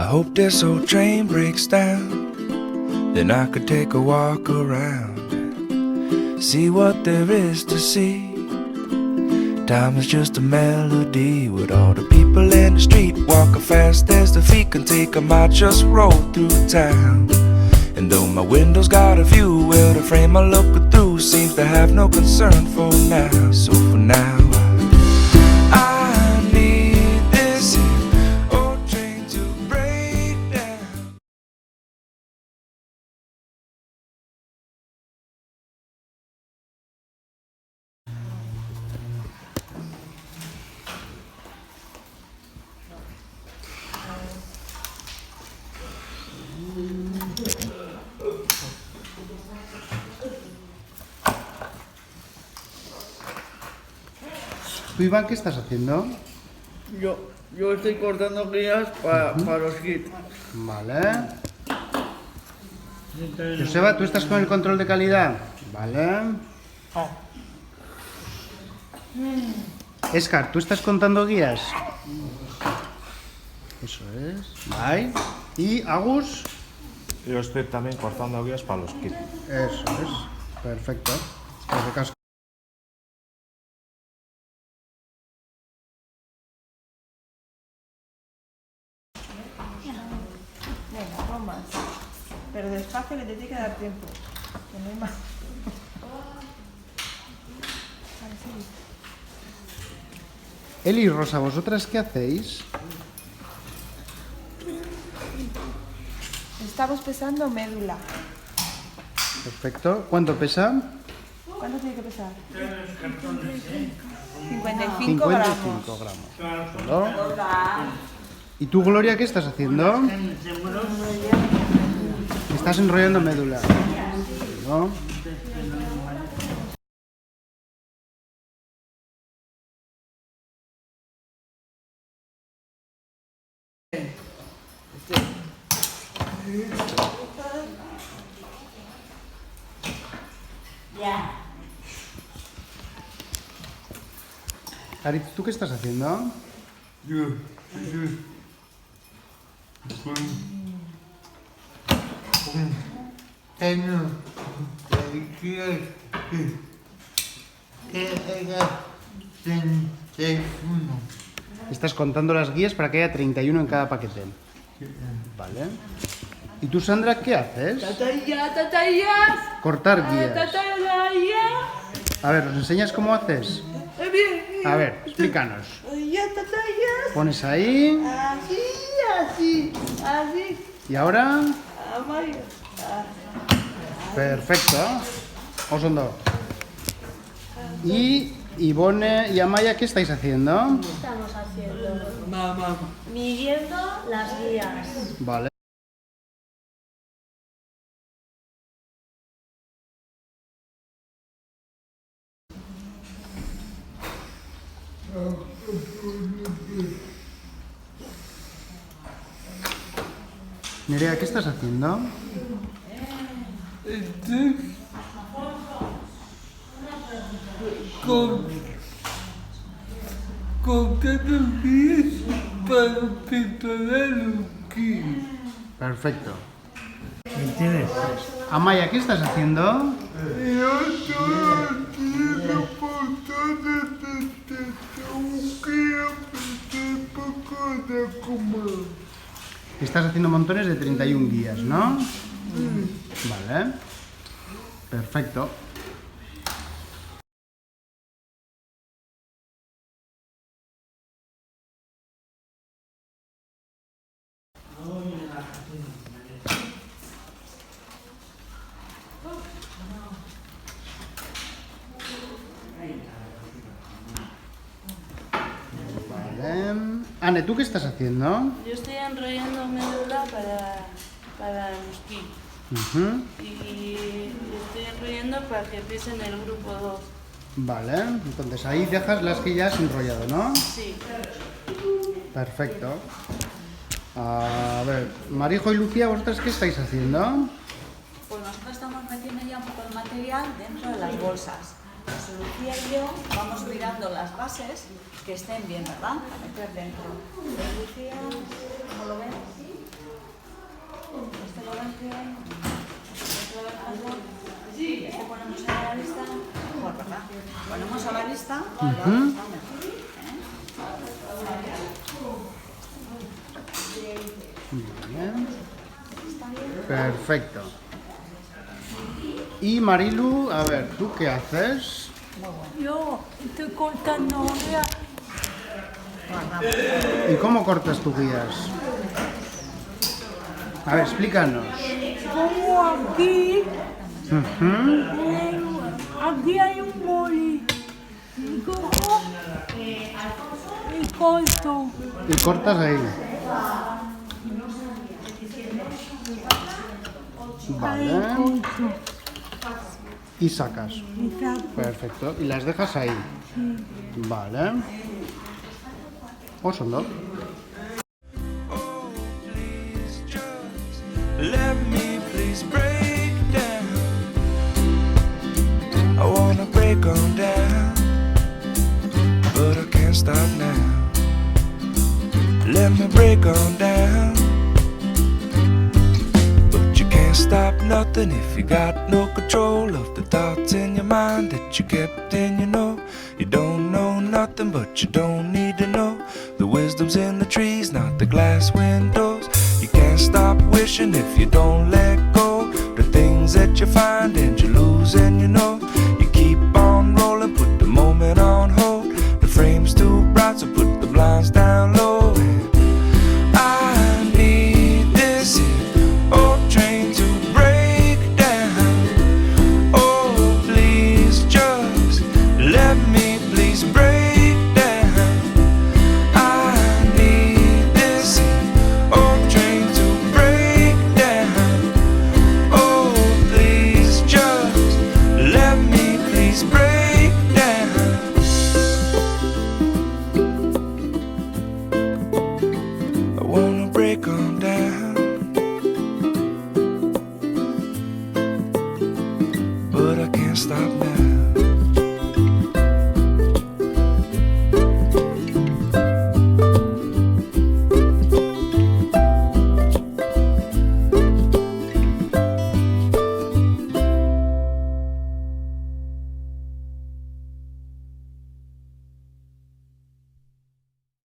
I hope this old train breaks down, then I could take a walk around, see what there is to see. Time is just a melody with all the people in the street walking fast as the feet can take 'em. I just roll through town, and though my window's got a view, well, the frame I look through seems to have no concern for now. So for now I need this old train to break down. ¿Tú, Iván, qué estás haciendo? Yo estoy cortando guías para los kits. Vale. Joseba, ¿tú estás con el control de calidad? Vale. Escar, ¿tú estás contando guías? Eso es. Vale. ¿Y Agus? Yo estoy también cortando guías para los kits. Eso es. Perfecto. Venga, pon más. Pero despacio, que te tiene que dar tiempo. Que no hay más. Vale, sí. Eli y Rosa, ¿vosotras qué hacéis? Estamos pesando médula. Perfecto. ¿Cuánto pesa? ¿Cuánto tiene que pesar? 55 55 gramos. ¿No? ¿Y tú, Gloria, qué estás haciendo? Estás enrollando médula. ¿No? Aritz, ¿tú qué estás haciendo? Yo tengo guías que haya 31. Estás contando las guías para que haya 31 en cada paquete. Vale. ¿Y tú, Sandra, qué haces? ¡Tataya! Cortar guías. ¡Tataya! A ver, ¿nos enseñas cómo haces? A ver, explícanos. ¡Tataya! Pones ahí. Así. ¿Y ahora? Amarillo. Perfecto. Osondo. Y Ivone y Amaya, ¿qué estáis haciendo? Estamos haciendo, Mamá. midiendo las guías. Vale. Nerea, ¿qué estás haciendo? Estoy contando guías para preparar los kits. Perfecto. Amaya, ¿qué estás haciendo? Yo estoy haciendo montones de guías para cada comida. Estás haciendo montones de 31 guías, ¿no? Vale. Perfecto. Vale. Anne, ¿tú qué estás haciendo? Yo estoy enrollando médula para los kits. Y estoy enrollando para que pisen el grupo 2. Vale. Entonces ahí dejas las que ya has enrollado, ¿no? Sí. Perfecto. A ver, Marijo y Lucía, ¿vosotras qué estáis haciendo? Pues nosotros estamos metiendo ya un poco el material dentro de las bolsas. Pues Lucía y yo vamos mirando las bases que estén bien, ¿verdad? Para meter dentro. Lucía, ¿cómo lo ves? resolución, este ponemos a la vista, mejor, ¿verdad? Ponemos a la vista, está mejor. Bien. Perfecto. Y Marilu, a ver, ¿tú qué haces? Yo estoy cortando guías. ¿Y cómo cortas tus guías? A ver, explícanos. Pongo aquí, Ujú. aquí hay un boli. Y cojo y corto. Y cortas ahí. Ahí Vale. corto. Y sacas. Y saco. Perfecto. Y las dejas ahí. Vale. Son dos. Oh, please just let me please break down. I wanna break on down, but I can't stop now. Let me break on down, but you can't stop nothing if you got no control of the thoughts in your mind that you kept in your know. You don't know nothing, but you don't need to know. The wisdom's in the trees, not the glass windows. You can't stop wishing if you don't let go. The things that you find and